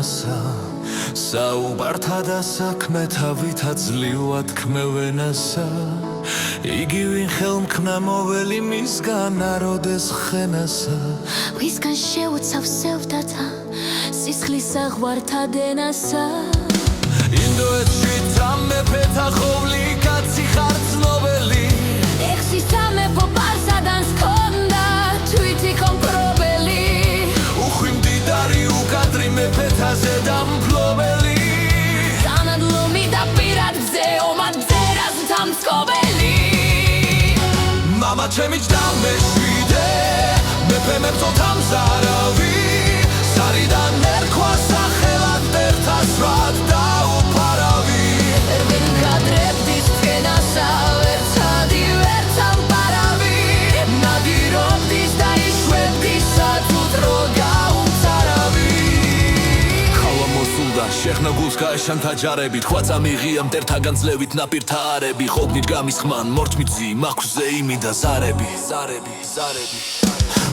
ენასა საუბართა და საქმეთა ვითა ძლივად ქმევენასა იგი ვინ ხელმქნა მოველი მისგან აროდეს ხენასა ვისგან შეუცავს სევდათა სისხლის საღვართა დენასა ინდოეთში სამეფეთა ხოვლი კაცი ხარ ცნობელი ეხსის სამეფო პარსადანს ჰქონდა თვითი კომპრობელი უხვი მდიდარი უკადრი მეფეთაზე დამფლობელი სანადლო მიდაპირად გზე ომად ძერას მცამსკობელი მამა ჩემი ჯდავ მეშვიდე მეფე მებრძოლთა მზარავი სარიდან ერქვა სახელად ერთასრად დაუფარავი ვინ გადრებდის თენასა ვერცადი ვერც ამპარავი ნადირობდის და იშვებდის საწუთრო გაუმცარავი ხალა მოსულდა შეხნა გულს გაეშანთა ჯარებით ხვაცა მიღია მტერთაგან ძლევით ნაპირთა არები ყოფნით გამისხმან მორთმიწი მაქვზე იმი და ზარები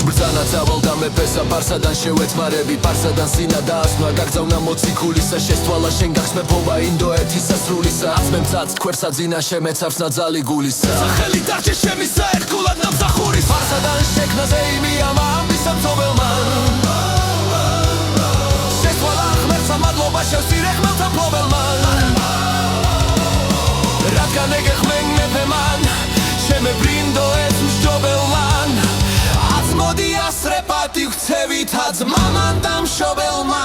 ბრძანა წავალდა მეფესა პარსადან შევეთმარები პარსადან სინა დაასვნა გაგზავნა მოციქულისა შესთვალა შენ გახს მეფობა ინდოეთის სასრულისა აწმემცაც თქვერსა ძინა შემეცავს ნაძალი გულისა სახელი დარჩე შემისა ერთგულად ნამსახურის პარსადან შექმნაზე იმია მამისა მცობელმა შესთვალა ღმერთსა მადლობა შევსირე ხმელთა მფლობელმა რადგან ეგეხმენ მეფემან შემებრინდო ეს უშჯობელმან მოდი ასრე პატი ვქცევით აც მამან და მშობელმა